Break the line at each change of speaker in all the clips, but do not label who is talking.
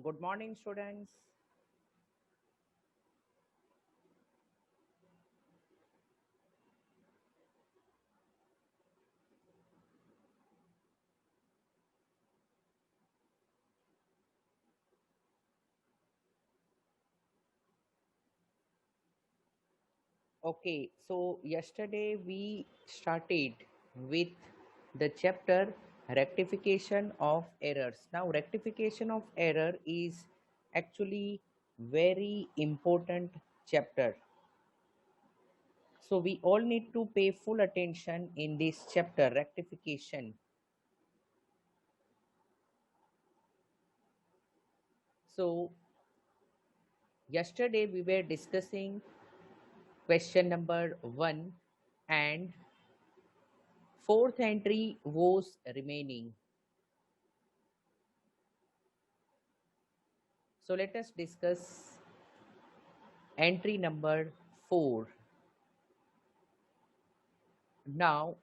Good morning, students. Okay, so yesterday we started with the chapter rectification of errors. Now, rectification of error is actually very important chapter. So we all need to pay full attention in this chapter rectification. So yesterday we were discussing question number 1 and fourth entry was remaining. So let us discuss entry number 4. Now,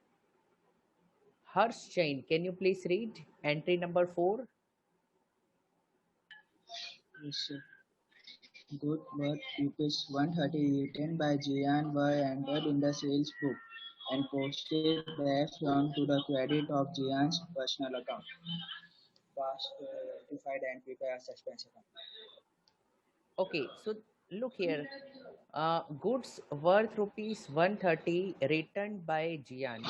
Harsh Jain, can you please read entry number 4?
Yes, sir. Good work rupees 130 written by Jian were entered in the sales book and posted therefrom to the credit of Jian's personal account. Past rectified entry by a suspense account.
Okay, so look here. Goods worth rupees 130 returned by Jian.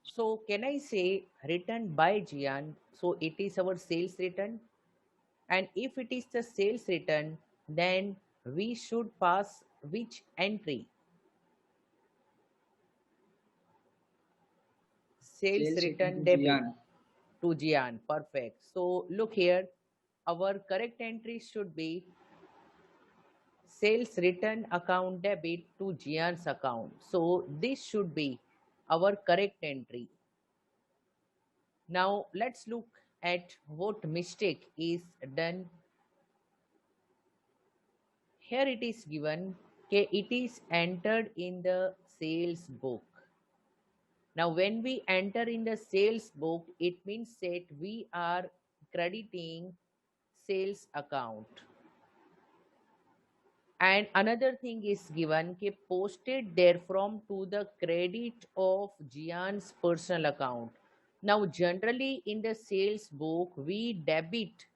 So can I say returned by Jian? So it is our sales return. And if it is the sales return, then we should pass which entry? Sales
Sales return
return
to
debit
Jian.
to Jian. Perfect. So look here, our correct entry should be sales return account debit to Jian's account. So this should be our correct entry. Now let's look at what mistake is done. Here it is given, okay, it is entered in the sales book. Now, when we enter in the sales book, it means that we are crediting sales account. And another thing is given, ke posted therefrom to the credit of Jian's personal account. Now, generally in the sales book, we debit,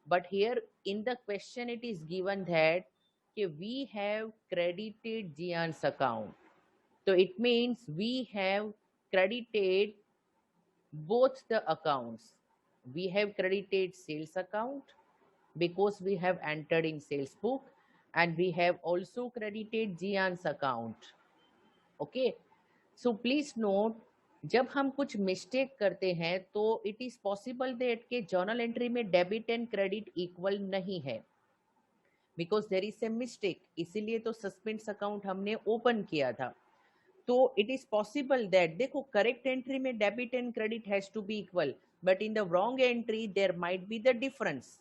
but here in the question it is given that ke we have credited Jian's account. So it means we have credited both the accounts. We have credited sales account because we have entered in sales book, and we have also credited Jian's account. Okay, so please note, जब हम कुछ mistake करते हैं तो it is possible that के journal entry में debit and credit equal नहीं है, because there is a mistake, इसीलिए तो सस्पेंस अकाउंट हमने ओपन किया था. तो इट इज पॉसिबल दैट देखो करेक्ट एंट्री में debit and credit has to be equal, but in the wrong entry there might be the difference.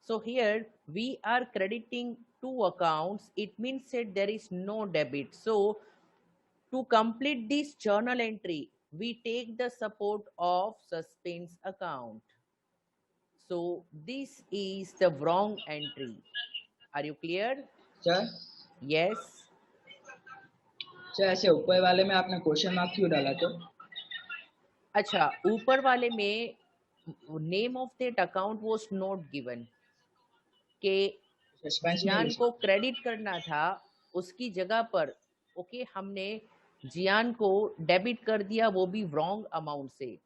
So here we are crediting two accounts. It means that there is no debit. So to complete this journal entry, we take the support of suspense account. So this is the wrong entry. Are you clear?
Sir
Yes.
Sir ऐसे ऊपर वाले में आपने question mark क्यों डाला तो
अच्छा, ऊपर वाले में name of that account was not given, के
सस्पेंस में
जियान
लिखा
को क्रेडिट करना था, उसकी जगह पर ओके हमने जियान को डेबिट कर दिया, वो भी रॉन्ग अमाउंट से.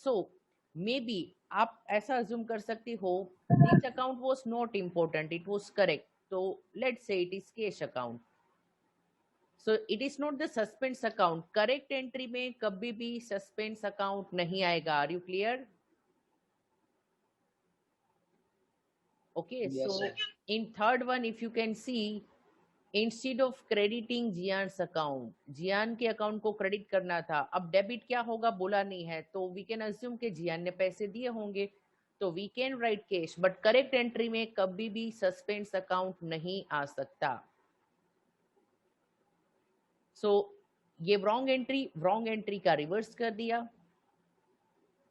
सो मे बी आप ऐसा अज्यूम कर सकते हो this account was not important, it was correct. तो let's say it is cash account. So it is not the suspense account. Correct entry में कभी भी सस्पेंस अकाउंट नहीं आएगा. Are you clear? Okay,
yes
so
sir
in third one, if you can see, instead of crediting Gian's account, Gian के account को credit करना था, अब डेबिट क्या होगा बोला नहीं है, तो वी कैन अज्यूम कि जियान ने पैसे दिए होंगे, तो we can write cash. But correct entry में कभी भी सस्पेंस अकाउंट नहीं आ सकता. सो ये रॉन्ग एंट्री का रिवर्स कर दिया.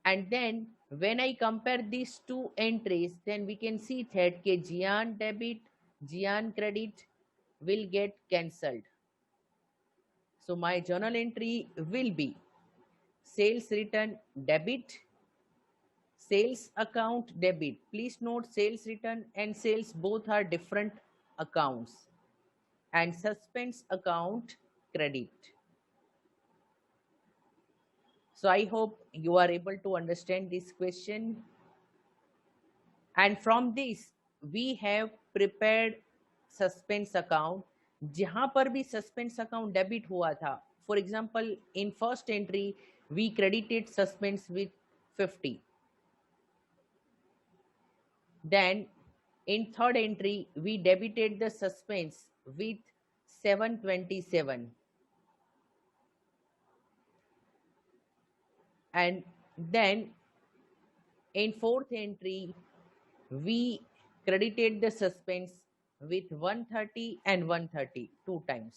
And then when I compare these two entries, then we can see that Jian debit, Jian credit will get cancelled. So my journal entry will be sales return debit, sales account debit. Please note sales return and sales both are different accounts, and suspense account credit. So I hope you are able to understand this question. And from this we have prepared suspense account. जहां पर भी suspense account debit हुआ था, for example in first entry we credited suspense with 50, then in third entry we debited the suspense with 727, and then in fourth entry we credited the suspense with 130 and 130 two times,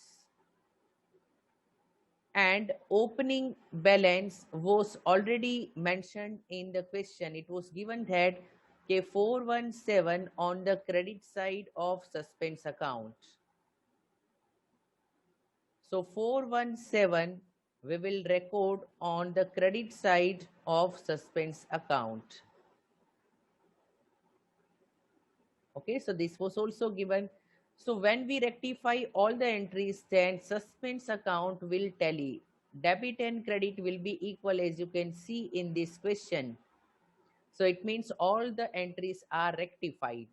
and opening balance was already mentioned in the question. It was given that K417 on the credit side of suspense account. So 417 we will record on the credit side of suspense account. Okay, so this was also given. So when we rectify all the entries, then suspense account will tally. Debit and credit will be equal, as you can see in this question. So it means all the entries are rectified.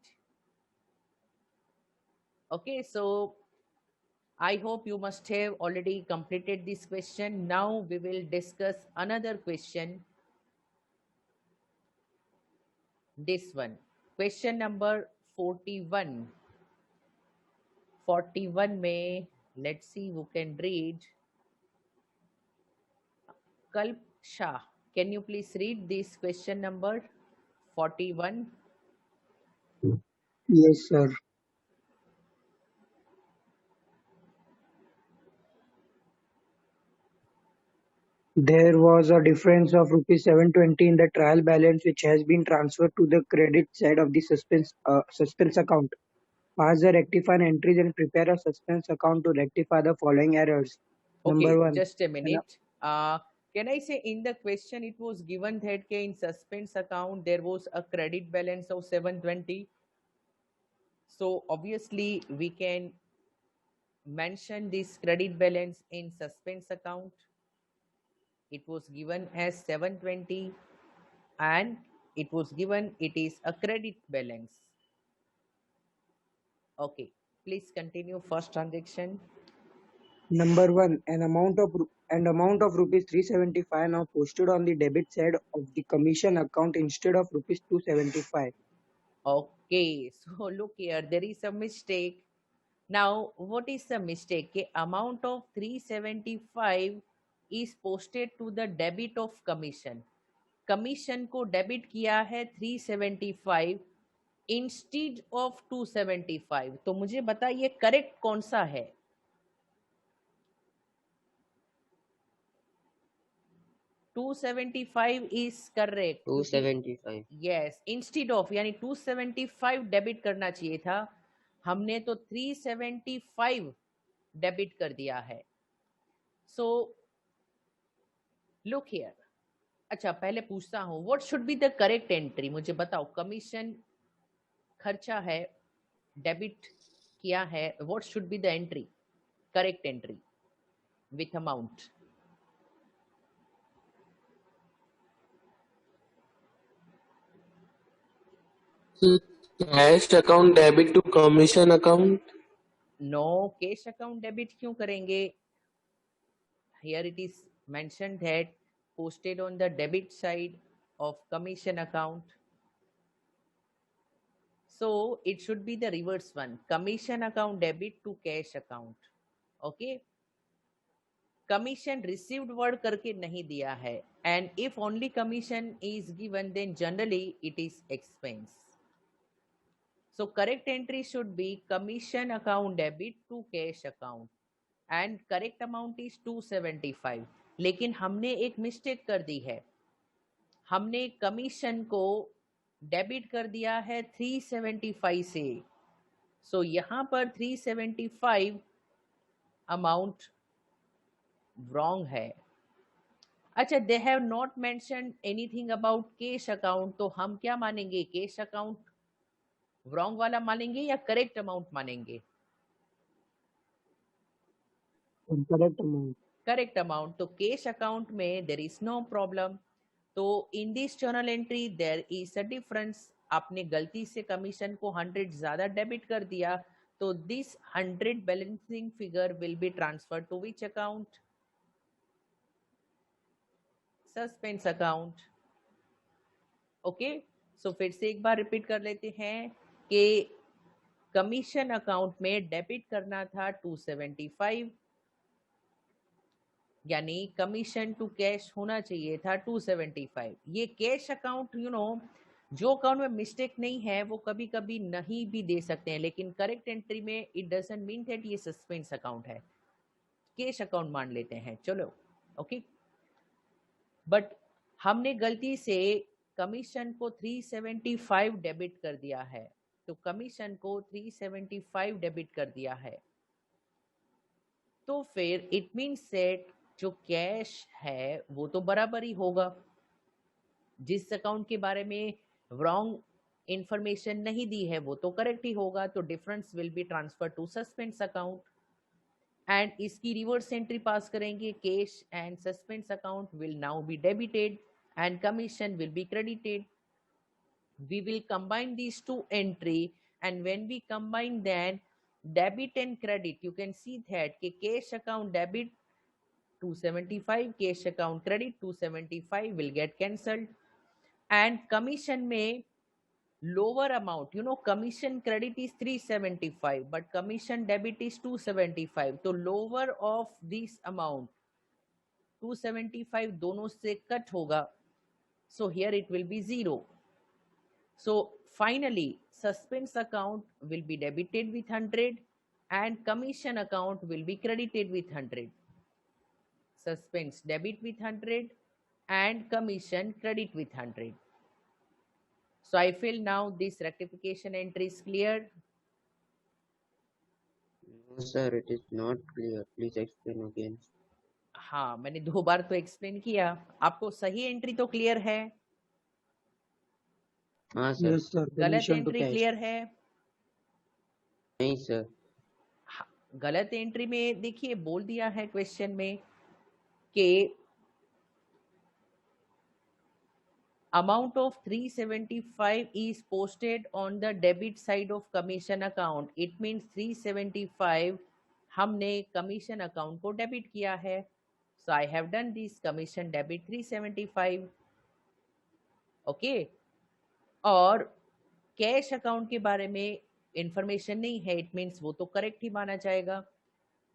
Okay, so I hope you must have already completed this question. Now we will discuss another question. This one, question number 41. 41 may, let's see who can read. Kalp Shah, can you please read this question number 41?
Yes, sir. There was a difference of rupees 720 in the trial balance which has been transferred to the credit side of the suspense account. Pass the rectified entries and prepare a suspense account to rectify the following errors.
Okay,
Number 1.
just a minute. Can I say in the question it was given that in suspense account there was a credit balance of 720. So obviously we can mention this credit balance in suspense account. It was given as 720 and it was given it is a credit balance. Okay, please continue first transaction.
Number 1. An amount of rupees 375 now posted on the debit side of the commission account instead of rupees 275.
Okay, so look here, there is a mistake. Now, what is the mistake? कि amount of 375 is posted to the debit of commission. Commission को debit किया है 375 instead of 275. तो मुझे बताइए correct कौन सा है? 275 is correct.
275.
Yes, instead of यानी 275 डेबिट करना चाहिए था, हमने तो 375 डेबिट कर दिया है. So look here. अच्छा पहले पूछता हूँ what should be the correct entry. मुझे बताओ कमीशन खर्चा है डेबिट किया है, what should be the entry, correct entry with amount.
Cash account debit to commission account.
No, cash account debit क्यों करेंगे? Here it is mentioned that posted on the debit side of commission account. So it should be the reverse one, commission account debit to cash account. Okay, commission received word करके नहीं दिया है, and if only commission is given then generally it is expense. So correct entry should be commission account debit to cash account and correct amount is 275. लेकिन हमने एक mistake कर दी है, हमने कमीशन को डेबिट कर दिया है 375 से, सो यहां पर 375 अमाउंट रॉन्ग है। अच्छा, they have not mention anything about cash account, तो हम क्या मानेंगे, कैश अकाउंट रॉन्ग वाला मानेंगे या करेक्ट अमाउंट मानेंगे?
Correct amount.
Correct amount. तो कैश अकाउंट में देर इज नो प्रॉब्लम। तो in this journal entry there is a difference, आपने गलती से कमीशन को 100 ज्यादा डेबिट कर दिया, तो this 100 balancing figure will be transfer to which account? Suspense account. Okay, so फिर से एक बार रिपीट कर लेते हैं कि कमीशन अकाउंट में डेबिट करना था 275, यानी कमीशन टू कैश होना चाहिए था 275। ये कैश अकाउंट जो अकाउंट में मिस्टेक नहीं है वो कभी कभी नहीं भी दे सकते हैं, लेकिन करेक्ट एंट्री में इट डजंट मीन दैट ये सस्पेंस अकाउंट है, कैश अकाउंट मान लेते हैं, चलो ओके। बट हमने गलती से कमीशन को 375 डेबिट कर दिया है, तो कमीशन को 375 डेबिट कर दिया है, तो फिर इट मीन्स सेट जो कैश है वो तो बराबर ही होगा। जिस अकाउंट के बारे में रॉन्ग इंफॉर्मेशन नहीं दी है वो तो करेक्ट ही होगा, तो difference will be transfer to suspense account and इसकी रिवर्स एंट्री पास करेंगे, cash and suspense account will now be debited and commission will be credited. We will combine these two entry, and when we combine then debit and credit, you can see that कि cash account debit 275, cash account credit 275 will get cancelled, and commission में lower amount, commission credit is 375 but commission debit is 275, तो lower of this amount 275 दोनों से cut होगा, so here it will be 0. So finally suspense account will be debited with 100 and commission account will be credited with 100. Suspense debit with 100 and commission credit with 100. So I feel now this rectification entry is clear.
No, sir, it is not clear. Please explain again.
हाँ, मैंने 2 बार तो explain किया, आपको सही entry तो clear है?
हाँ sir.
Yes, sir.
गलत
Commission to
entry
cash.
Clear है?
नहीं सर।
गलत एंट्री में देखिए बोल दिया है क्वेश्चन में कि amount of 375 is posted on the debit side of commission account. It means 375 हमने commission account को डेबिट किया है, so I have done this commission debit 375. Okay, और कैश अकाउंट के बारे में इंफॉर्मेशन नहीं है, इट मीन्स वो तो करेक्ट ही माना जाएगा,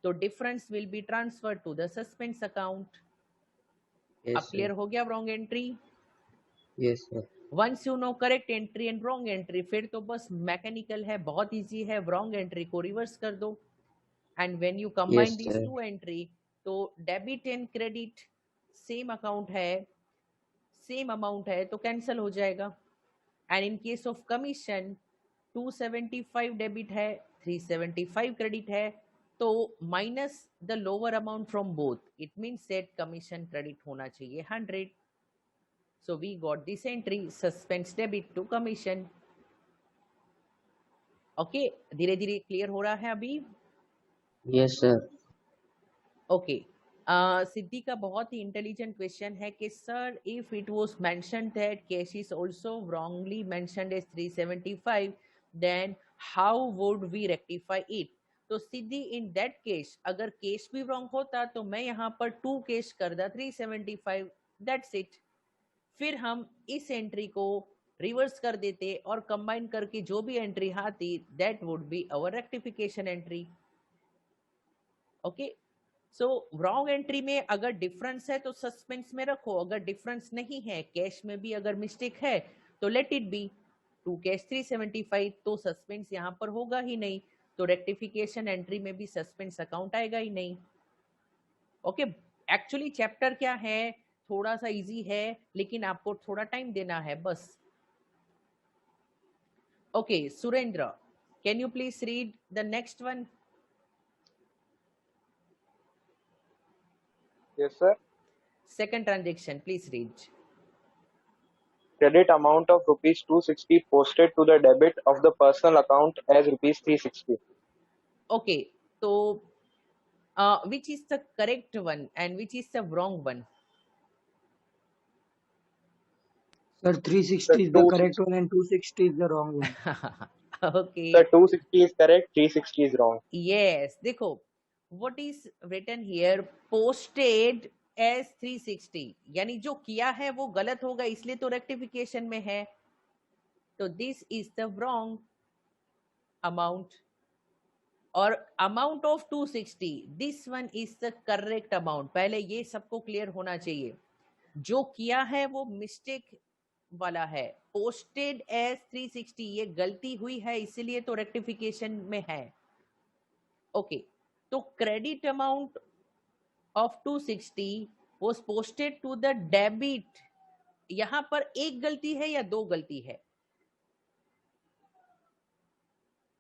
तो difference will be transfer to the suspense account. अब क्लियर हो गया wrong entry?
Yes sir.
Once you know correct entry and wrong entry, फिर तो बस मैकेनिकल है, बहुत इजी है, रॉन्ग एंट्री को रिवर्स कर दो and when you combine this two entry, तो debit and credit same account है, सेम अमाउंट है, तो कैंसिल हो जाएगा। And in case of commission 275 debit है, 375 क्रेडिट है, तो minus the lower amount from both, it means set commission credit होना चाहिए 100। So we got this entry suspense debit to commission. Okay, धीरे धीरे क्लियर हो रहा है अभी?
Yes sir.
ओके, सिद्धि का बहुत ही इंटेलिजेंट क्वेश्चन है कि sir if it was mentioned that cash is also wrongly mentioned as 375, then how would we rectify it? तो सिद्धि इन दैट केस अगर केस भी रॉन्ग होता तो मैं यहाँ पर 2 केस कर दा 375, दैट्स इट। फिर हम इस एंट्री को रिवर्स कर देते और कंबाइन करके जो भी एंट्री आती that would be our rectification entry. Okay, so wrong entry में अगर डिफरेंस है तो सस्पेंस में रखो, अगर डिफरेंस नहीं है, कैश में भी अगर मिस्टेक है तो लेट इट बी 2 कैश 375, तो सस्पेंस यहाँ पर होगा ही नहीं, तो रेक्टिफिकेशन एंट्री में भी सस्पेंस अकाउंट आएगा ही नहीं। ओके, एक्चुअली चैप्टर क्या है, थोड़ा सा इजी है, लेकिन आपको थोड़ा टाइम देना है बस. Okay Surendra, can you please read the next one?
Yes, sir.
Second transaction, please read.
Credit amount of rupees 260 posted to the debit of the personal account as rupees 360.
Okay, so which is the correct one and which is the wrong one?
Sir, 360 is the correct one and 260 is the wrong one.
Okay.
Sir, 260 is correct, 360 is wrong.
Yes, देखो what is written here, posted as 360, यानी जो किया है वो गलत होगा, इसलिए तो रेक्टिफिकेशन में है. तो this is the wrong amount. और amount of 260, this one is the correct amount. पहले ये सबको क्लियर होना चाहिए. जो किया है वो मिस्टेक वाला है. पोस्टेड एज 360 ये गलती हुई है, इसीलिए तो रेक्टिफिकेशन में है. ओके, तो credit amount of 260 was posted to the debit. यहां पर एक गलती है या दो गलती है?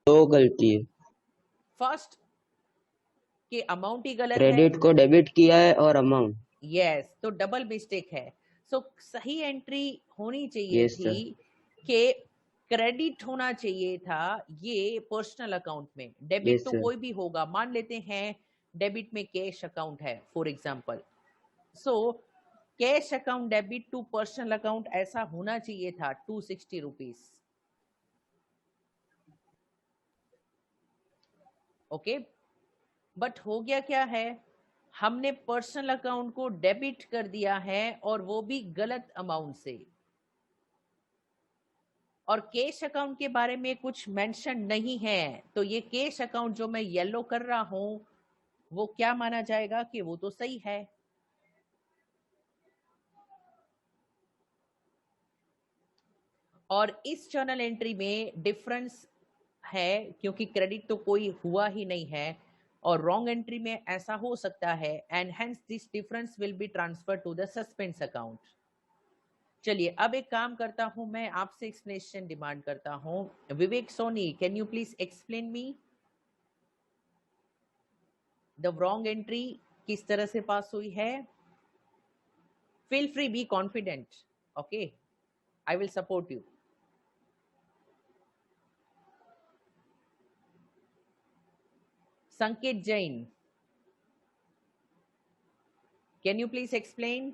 दो गलती है.
फर्स्ट के अमाउंट ही गलत है.
क्रेडिट को डेबिट किया है और अमाउंट.
यस, तो डबल मिस्टेक है. सो सही एंट्री होनी चाहिए
Yes, sir.
थी कि क्रेडिट होना चाहिए था ये पर्सनल अकाउंट में. डेबिट
Yes,
तो
sir.
कोई भी होगा. मान लेते हैं डेबिट में कैश अकाउंट है for example. So cash account debit to personal account ऐसा होना चाहिए था 260 रुपीज. ओके, बट हो गया क्या है, हमने पर्सनल अकाउंट को डेबिट कर दिया है और वो भी गलत अमाउंट से. और कैश अकाउंट के बारे में कुछ मेंशन नहीं है, तो ये कैश अकाउंट जो मैं येलो कर रहा हूं वो क्या माना जाएगा कि वो तो सही है. और इस जर्नल एंट्री में डिफरेंस है क्योंकि क्रेडिट तो कोई हुआ ही नहीं है, और रॉन्ग एंट्री में ऐसा हो सकता है, and hence this difference will be transfer to the suspense account. चलिए अब एक काम करता हूं, मैं आपसे एक्सप्लेनेशन डिमांड करता हूं. Vivek Soni, can you please explain me the wrong entry किस तरह से पास हुई है? Feel free, be confident. Okay, I will support you. Sanket Jain, can you please explain?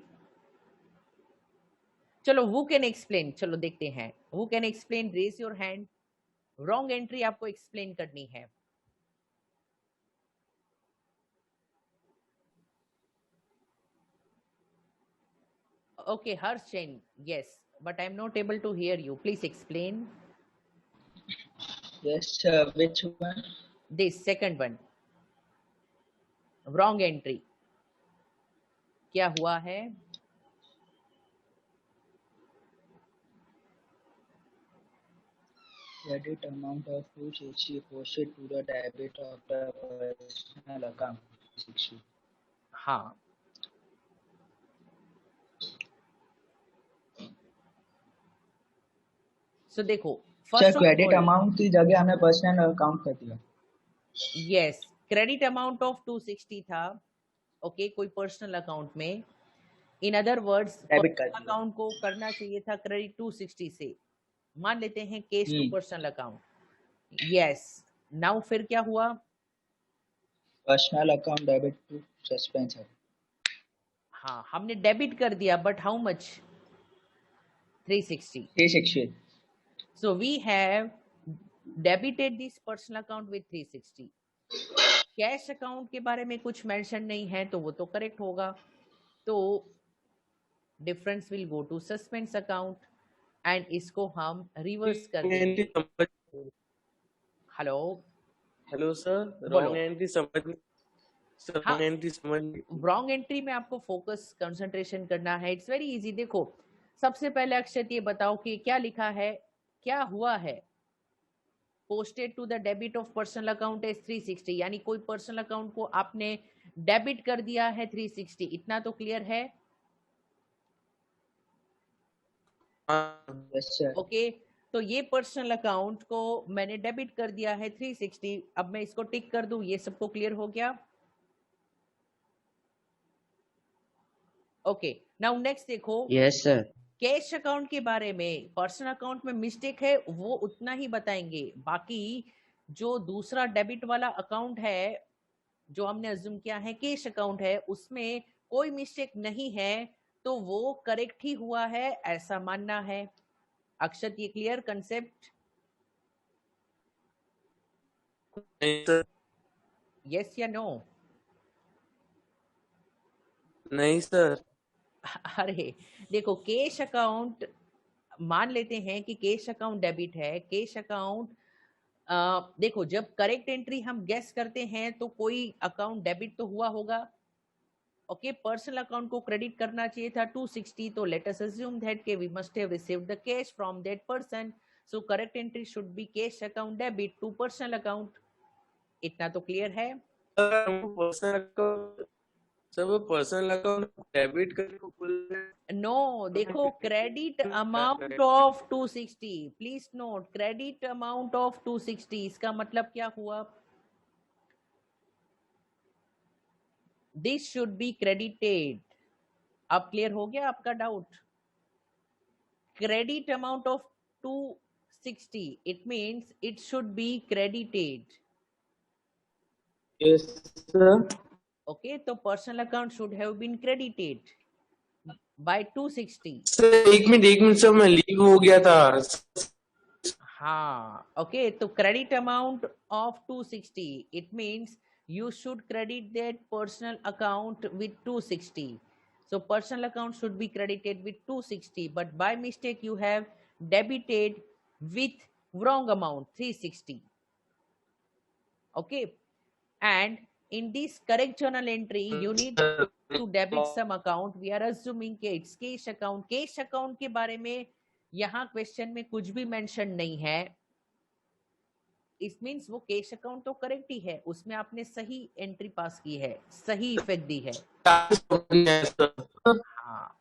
चलो हु कैन एक्सप्लेन, चलो देखते हैं. Who can explain, raise your hand. Wrong entry आपको एक्सप्लेन करनी है. Okay, Harsh Jain, yes, but I am not able to hear you. Please explain
Yes, which one?
This second one, wrong entry. क्या हुआ है?
Credit amount of 260 posted to the debit of the personal account. 60.
हाँ, सो देखो
sir
first of
credit
all,
amount की जगह हमें personal account कर दिया.
यस, क्रेडिट अमाउंट ऑफ 260 था. ओके, कोई पर्सनल अकाउंट में. इन अदर वर्ड्स
डेबिट कर
पर्सनल
दिया.
अकाउंट को करना चाहिए था क्रेडिट 260 से. मान लेते हैं cash to personal account. Yes, now फिर क्या हुआ?
Personal account debit to suspense है.
हाँ, हमने डेबिट कर दिया, but how much? 360.
360.
So we have debited this personal account with 360. Cash account के बारे में कुछ मेंशन नहीं है, तो वो तो करेक्ट होगा. तो difference will go to suspense account, and इसको हम रिवर्स कर देंगे. हेलो
हेलो सर,
बोलो.
रॉन्ग एंट्री समझ सर,
हाँ,
रॉन्ग एंट्री समझ.
रॉन्ग एंट्री में आपको फोकस कंसंट्रेशन करना है. It's very easy. देखो सबसे पहले अक्षत ये बताओ कि क्या लिखा है, क्या हुआ है? Posted to the debit of personal account as 360, यानी कोई पर्सनल अकाउंट को आपने डेबिट कर दिया है 360. इतना तो क्लियर है.
हाँ
Yes, sir.
ओके, तो ये पर्सनल अकाउंट को मैंने डेबिट कर दिया है 360। अब मैं इसको टिक कर दूं, ये सबको क्लियर हो गया? ओके, नाउ नेक्स्ट देखो,
Yes, sir.
कैश अकाउंट के बारे में। पर्सनल अकाउंट में मिस्टेक है वो उतना ही बताएंगे, बाकी जो दूसरा डेबिट वाला अकाउंट है जो हमने अज्यूम किया है कैश अकाउंट है, उसमें कोई मिस्टेक नहीं है, तो वो करेक्ट ही हुआ है ऐसा मानना है। अक्षत, ये क्लियर कंसेप्ट?
नहीं सर,
यस या नो?
नहीं सर।
अरे देखो, कैश अकाउंट मान लेते हैं कि कैश अकाउंट डेबिट है। कैश अकाउंट देखो, जब करेक्ट एंट्री हम गेस करते हैं तो कोई अकाउंट डेबिट तो हुआ होगा। ओके, पर्सनल अकाउंट को क्रेडिट करना चाहिए था 260, तो लेट अस अज्यूम दैट के we must have received the cash from that person, so correct entry should be cash account debit to personal account. इतना तो क्लियर है?
सर वो पर्सनल अकाउंट डेबिट करके बोल
नो, देखो, credit amount of 260, please note, credit amount of 260, इसका मतलब क्या हुआ? This should be credited. अब क्लियर हो गया आपका doubt? Credit amount of 260, it means it should be credited.
Yes sir.
Okay, तो personal account should have been credited by 260।
Sir एक मिनट सर, मैं लीव हो गया था।
हाँ, ओके, तो credit amount of 260, it means you should credit that personal account with 260. So personal account should be credited with 260, but by mistake you have debited with wrong amount 360. Okay, and in this correct journal entry you need to debit some account. We are assuming कि it's cash account. Cash account के बारे में यहाँ question में कुछ भी mention नहीं है। इट मीन्स वो कैश अकाउंट तो करेक्ट ही है, उसमें आपने सही एंट्री पास की है, सही इफेक्ट दी है। हाँ,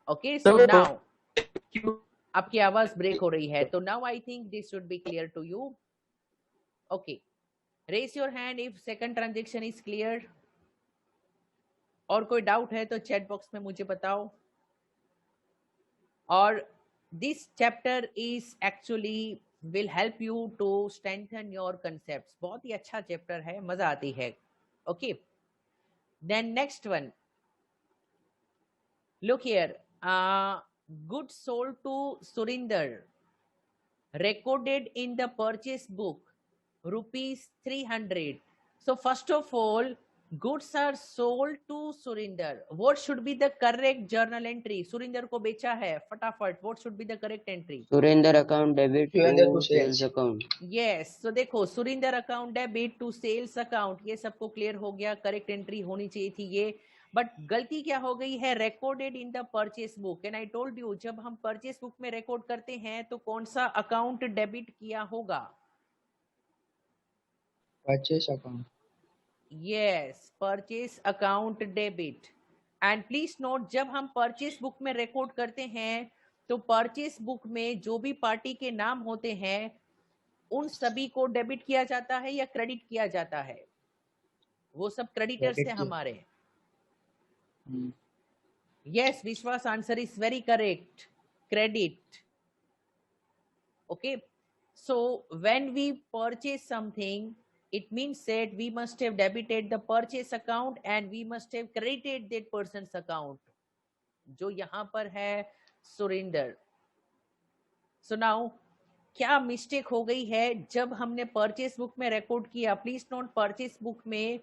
ओके, सो नाउ आपकी आवाज ब्रेक हो रही है, तो now I think this should be clear to you. Okay, raise your hand if second transaction is clear. और कोई डाउट है तो चैट बॉक्स में मुझे बताओ। और this chapter is actually will help you to strengthen your concepts. बहुत ही अच्छा चैप्टर है, मजा आती है। Okay, then next one, look here, goods sold to Surinder recorded in the purchase book rupees 300. So first of all, goods are sold to Surinder. What should be the correct journal entry? Surinder को बेचा है, फटाफट, what should be the correct entry?
Surinder account debit
Surinder
to
to
sales
sales.
account.
Yes, so देखो, Surinder account debit to sales account, ये सबको clear हो गया, correct entry होनी चाहिए थी ये। बट गलती क्या हो गई है? Recorded in the purchase book. And I told you, जब हम परचेस बुक में रिकॉर्ड करते हैं तो कौन सा अकाउंट डेबिट किया होगा?
Purchase account.
Yes, purchase account debit. And please note, जब हम परचेस बुक में रिकॉर्ड करते हैं तो परचेस बुक में जो भी पार्टी के नाम होते हैं उन सभी को डेबिट किया जाता है या क्रेडिट किया जाता है? वो सब क्रेडिटर्स है हमारे। Yes, Vishwas, answer is very correct. Credit. Okay. So when we purchase something, it means that we must have debited the purchase account and we must have credited that person's account. जो यहाँ पर है Surinder. So now, क्या mistake हो गई है जब हमने परचेस बुक में रिकॉर्ड किया? प्लीज नोट, परचेस बुक में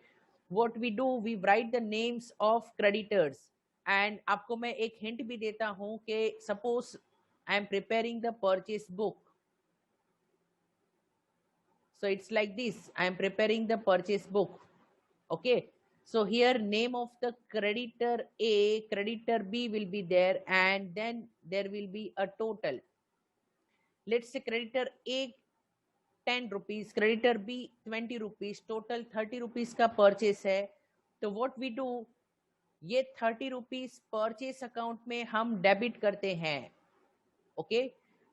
what we do, we write the names of creditors. And आपको मैं एक हिंट भी देता हूं कि suppose I am preparing the purchase book, so it's like this, I am preparing the purchase book. Okay, so here name of the creditor A, creditor B will be there, and then there will be a total. Let's say creditor A 10 rupees, creditor B 20 rupees, total 30 rupees का purchase है। तो what we do, ये 30 rupees purchase account में हम debit करते हैं। Okay,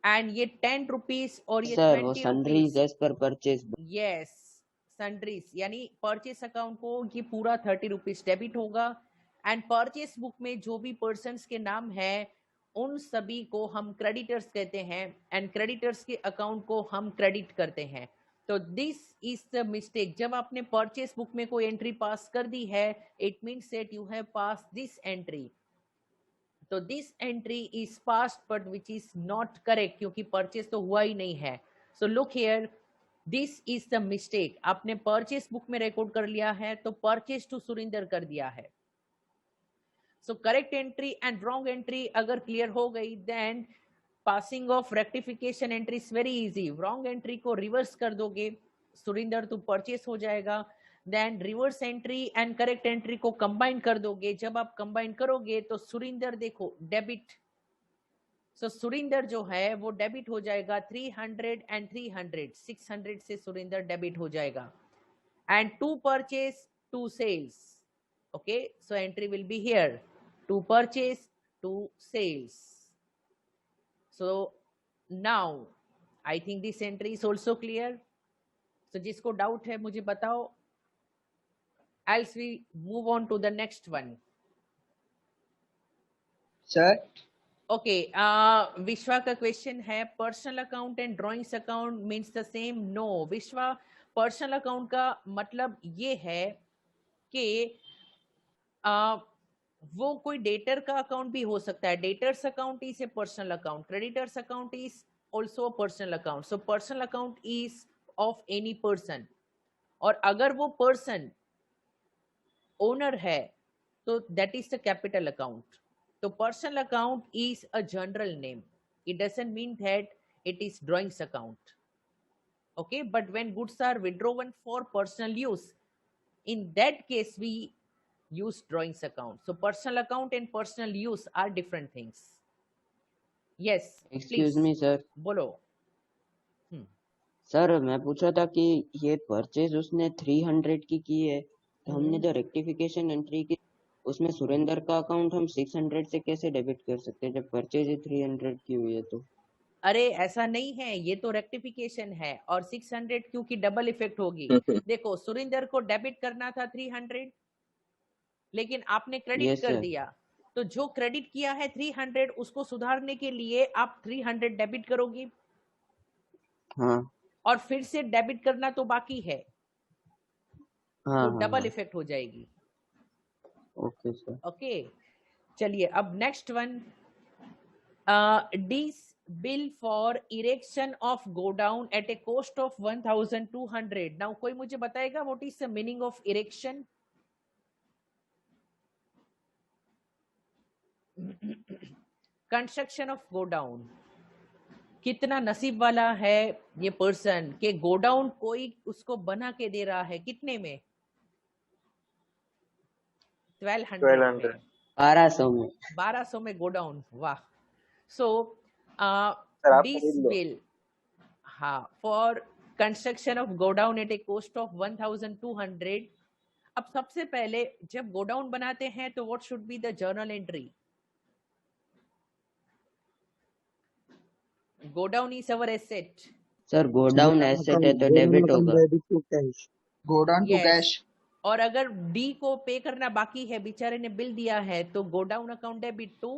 and ये 10 rupees और ये
सर वो
20
sundries
rupees,
as per purchase.
Yes sundries, यानी परचेस अकाउंट को ये पूरा 30 रुपीज डेबिट होगा। एंड परचेस बुक में जो भी पर्सन्स के नाम है उन सभी को हम क्रेडिटर्स कहते हैं, एंड क्रेडिटर्स के अकाउंट को हम क्रेडिट करते हैं। तो दिस इज द मिस्टेक। जब आपने परचेस बुक में कोई एंट्री पास कर दी है, it means that you have pass this entry. तो this entry is past but which is not correct, क्योंकि परचेस तो हुआ ही नहीं है। So look here, this is the mistake. आपने परचेस बुक में रिकॉर्ड कर लिया है तो परचेस टू सुरिंदर कर दिया है। So correct entry and wrong entry अगर क्लियर हो गई, then passing of rectification entry is very easy. Wrong entry को रिवर्स कर दोगे, सुरिंदर टू परचेस हो जाएगा। Then reverse entry and correct entry को कंबाइन कर दोगे। जब आप कंबाइन करोगे तो सुरिंदर देखो डेबिट, सो सुरिंदर जो है वो डेबिट हो जाएगा 300 एंड 300, 600 से सुरिंदर डेबिट हो जाएगा। And to purchase to sales, okay, so entry will be here, to purchase to sales. So now I think this entry is also clear. सो जिसको डाउट है मुझे बताओ, else we move on to the next one.
Sir,
okay, Vishwa का question है personal account and drawings account means the same. No Vishwa, personal account का मतलब ये है कि वो कोई डेटर का अकाउंट भी हो सकता है। Debtors account is a personal account, creditors account is also a personal account. So personal account is of any person, और अगर वो पर्सन ओनर है तो that is the capital account. तो personal account is a general name, it doesn't mean that it is drawings account, okay? But when goods are withdrawn for personal use, in that case we use drawings account. So personal account and personal use are different things. Yes,
excuse
please
me sir.
बोलो।
Sir मैं पूछ रहा था कि ये purchase उसने 300 की है, तो हमने जो रेक्टिफिकेशन एंट्री की उसमें सुरेंद्र का अकाउंट हम 600 से कैसे डेबिट कर सकते हैं जब परचेज 300 की हुई है तो?
अरे ऐसा नहीं है, ये तो रेक्टिफिकेशन है, और 600 क्योंकि डबल इफेक्ट होगी। देखो सुरिंदर को डेबिट करना था 300, लेकिन आपने क्रेडिट
यस
कर
सर।
दिया। तो जो क्रेडिट किया है 300, उसको सुधारने के लिए आप 300 डेबिट करोगे,
हाँ
और फिर से डेबिट करना तो बाकी है,
हाँ
तो
हाँ
डबल
हाँ।
इफेक्ट हो जाएगी।
Okay sir.
ओके, चलिए अब next one, this bill for erection of godown at a cost of 1200। Now कोई मुझे बताएगा what is the meaning of erection? Construction of godown. कितना नसीब वाला है ये पर्सन के गोडाउन कोई उसको बना के दे रहा है, कितने में? 1200 में,
1200 में।
1200 में गोडाउन, वाह। सो
सर आप
दिस
खरीद लो।
बिल, हाँ, for construction of godown at a cost of 1200। अब सबसे पहले जब गोडाउन बनाते हैं तो what should be the journal entry? Godown is our asset.
Sir godown asset है तो डेबिट होगा।
Debit to cash.
go down to
Yes.
cash.
और अगर डी को पे करना बाकी है, बेचारे ने बिल दिया है, तो godown account debit to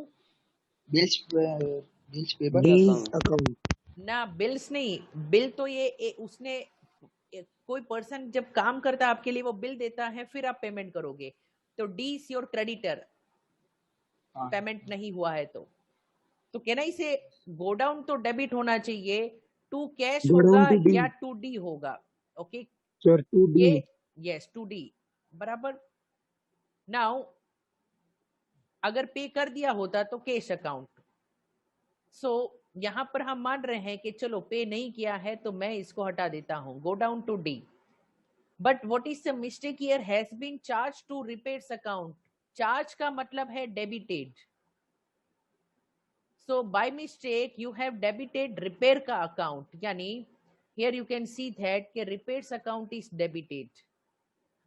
Bills, bills payable.
D's account.
ना, बिल्स नहीं, बिल तो ये उसने कोई पर्सन जब काम करता है आपके लिए वो बिल देता है, फिर आप पेमेंट करोगे। तो डी इज योर क्रेडिटर,
हाँ।
पेमेंट नहीं हुआ है तो कहना इसे गोडाउन तो डेबिट होना चाहिए, टू कैश
Go down
होगा
to D.
या टू डी होगा? Okay,
sir to D.
ये यस टू डी बराबर। नाउ अगर पे कर दिया होता तो कैश अकाउंट। सो यहां पर हम मान रहे हैं कि चलो पे नहीं किया है तो मैं इसको हटा देता हूं, godown to D. But what is the mistake here? Has been charge to repairs account. Charge का मतलब है debited. So by mistake you have debited repair का अकाउंट, यानी here you can see that कि repairs account is debited.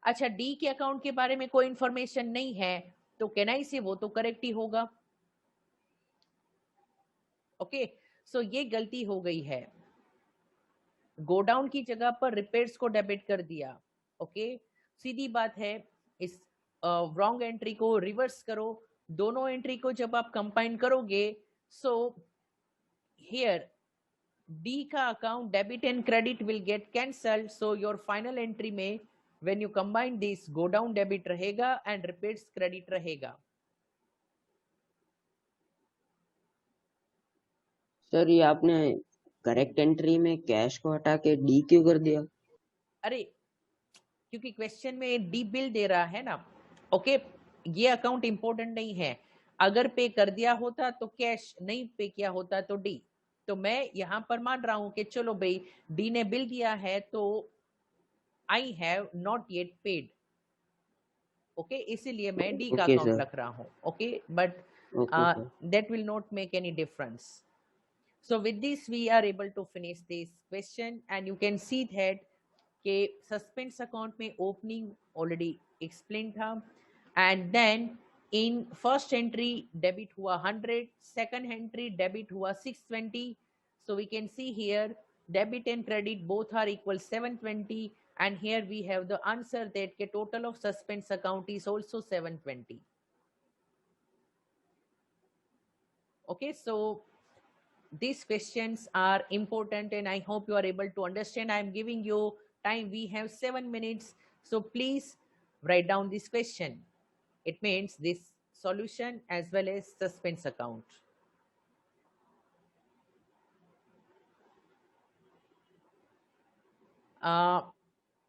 अच्छा, D के account के बारे में कोई इंफॉर्मेशन नहीं है तो कैनाई से वो तो करेक्ट ही होगा। ओके, सो ये गलती हो गई है, गो डाउन की जगह पर रिपेयर्स को डेबिट कर दिया। ओके, सीधी बात है, इस रॉन्ग एंट्री को रिवर्स करो, दोनों एंट्री को जब आप कंबाइन करोगे, सो हियर डी का account debit and credit will get cancelled, so your final entry में when you combine this, godown debit रहेगा एंड रिपेयर्स क्रेडिट रहेगा।
सर ये आपने करेक्ट एंट्री में कैश को हटा के डी क्यों कर दिया?
अरे क्योंकि क्वेश्चन में डी बिल दे रहा है ना। ओके, ये अकाउंट इंपॉर्टेंट नहीं है, अगर पे कर दिया होता तो कैश, नहीं पे किया होता तो डी। तो मैं यहां पर मान रहा हूं कि चलो भाई डी ने बिल दिया है तो I have not yet paid. Okay, इसीलिए मैं डी का
ओके
अकाउंट
सर,
रख रहा हूं। Okay, but
okay sir.
that will not make any difference. So with this we are able to finish this question, and you can see that के suspense account में opening already explain था, and then in first entry debit हुआ 100, second entry debit हुआ 620। So we can see here debit and credit both are equal 720, and here we have the answer that the total of suspense account is also 720. Okay, so these questions are important and I hope you are able to understand. I am giving you time, we have 7 minutes, so please write down this question. It means this solution as well as suspense account.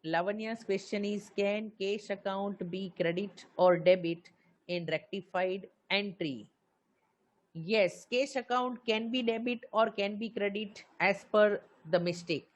Lavanya's question is, can cash account be credit or debit in rectified entry? Yes, cash account can be debit or can be credit as per the mistake.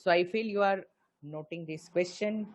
So I feel you are noting this question.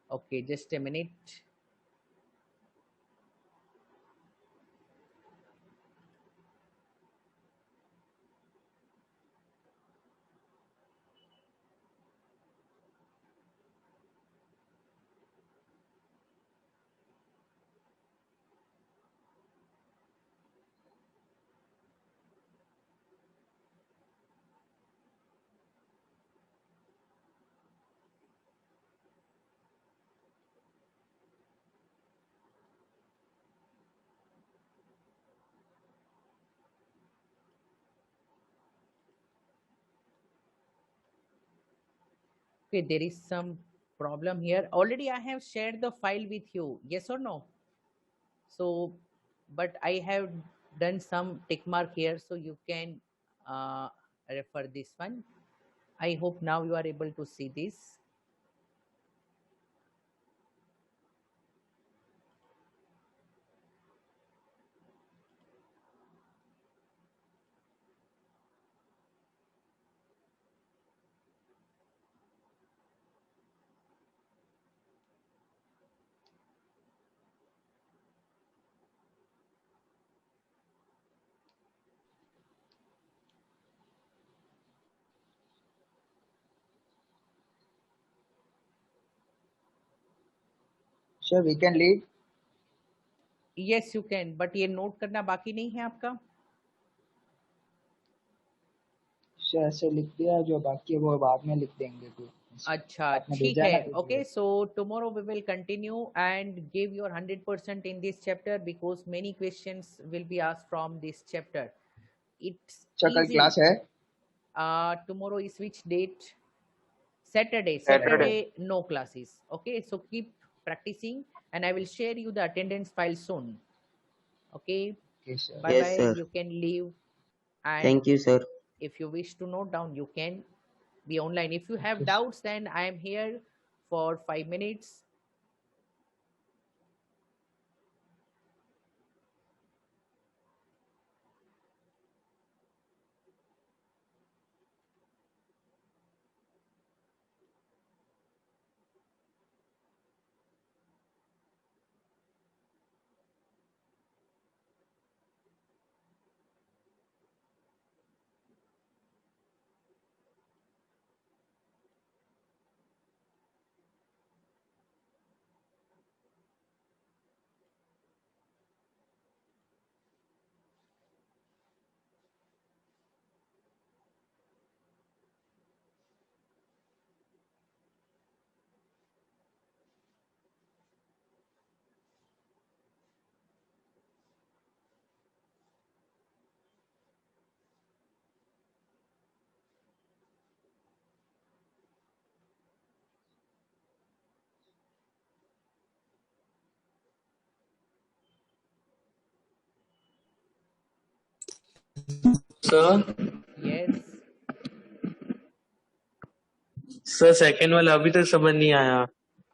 Okay, just a minute. Okay, there is some problem here. Already I have shared the file with you. Yes or no? So, but I have done some tick mark here, so you can refer this one. I hope now you are able to see this.
Sure, we can leave.
Yes, you can, but ये note करना बाकी नहीं है आपका?
Sure, ऐसे लिख दिया, जो बाकी है वो बाद में लिख देंगे तो
अच्छा,
आपने
ठीक
भेजा
है।
ना तो
Okay, so tomorrow we will continue and give your 100% in this chapter because many questions will be asked from this chapter. It's
अच्छा, कल
easy.
क्लास है?
Tomorrow is which date? Saturday, no classes. Okay, so keep practicing, and I will share you the attendance file soon. Okay,
Okay, sir.
bye
Yes,
bye.
sir.
You can leave, and
Thank you, sir.
if you wish to note down, you can be online. If you have
Okay,
doubts, then I am here for 5 minutes.
Sir
Yes.
Sir second वाला अभी तक समझ नहीं आया।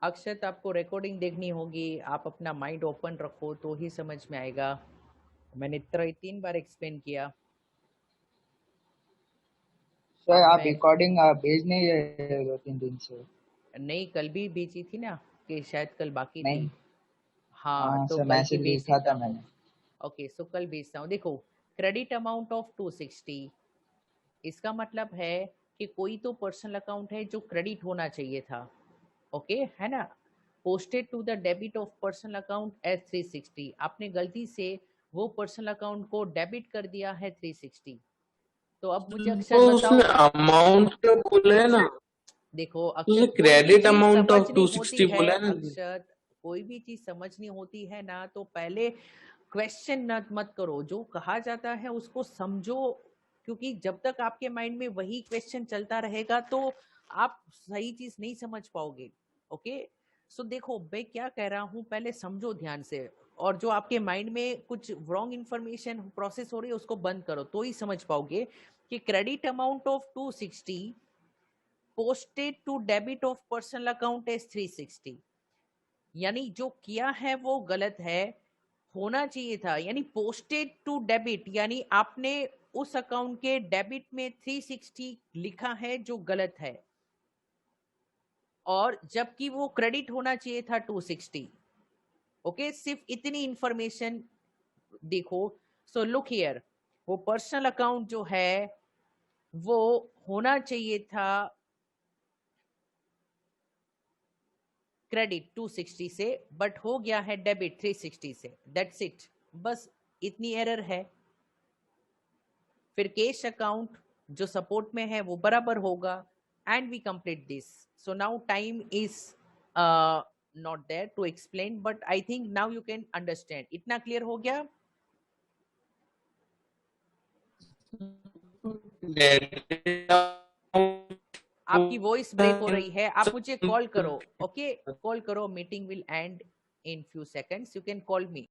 अक्षत, आपको recording देखनी होगी, आप अपना माइंड ओपन रखो तो ही समझ में आएगा। मैंने 3 बार एक्सप्लेन किया।
सर
अब
आप
मैं
रिकॉर्डिंग भेज नहीं रहे 2-3 दिन से।
नहीं, कल भी भेजी थी ना, कि शायद कल बाकी
नहीं,
थी। हाँ,
हाँ
तो
सर
कल की
मैसेज
भेज
देखा
देता
था
हूँ।
मैंने।
ओके, सो कल भेजता हूँ। देखो, क्रेडिट अमाउंट ऑफ 260, इसका मतलब है कि कोई तो पर्सनल अकाउंट है जो क्रेडिट होना चाहिए था। ओके, है ना। Posted to the debit of personal account as 360, आपने गलती से वो पर्सनल अकाउंट को डेबिट कर दिया है 360। तो अब मुझे अक्षर
तो
बताओ।
उसने अमाउंट तो बोला है ना,
देखो
उसने
अक्षत, कोई भी
क्रेडिट
चीज
अमाउंट ऑफ
समझनी होती
260
है,
बोला है ना।
अक्षत, कोई भी चीज समझनी होती है ना, तो पहले क्वेश्चन मत करो, जो कहा जाता है उसको समझो, क्योंकि जब तक आपके माइंड में वही क्वेश्चन चलता रहेगा तो आप सही चीज नहीं समझ पाओगे। ओके, सो देखो मैं क्या कह रहा हूँ, पहले समझो ध्यान से, और जो आपके माइंड में कुछ रॉन्ग इंफॉर्मेशन प्रोसेस हो रही है उसको बंद करो, तो ही समझ पाओगे कि credit amount of 260 posted to debit of personal account as 360, यानी जो किया है वो गलत है, होना चाहिए था, यानी पोस्टेड टू डेबिट, यानी आपने उस अकाउंट के डेबिट में 360 लिखा है जो गलत है, और जबकि वो क्रेडिट होना चाहिए था 260। ओके, सिर्फ इतनी इंफॉर्मेशन देखो। सो लुक हियर, वो पर्सनल अकाउंट जो है वो होना चाहिए था क्रेडिट 260 से, बट हो गया है डेबिट 360 से। दैट्स इट, बस इतनी एरर है। फिर कैश अकाउंट जो सपोर्ट में है वो बराबर होगा, and we complete this. So now time is not there to explain, but I think now you can understand. इतना क्लियर हो गया? आपकी वॉइस ब्रेक हो रही है, आप मुझे कॉल करो। ओके, कॉल करो, meeting will and in few seconds, you can call me.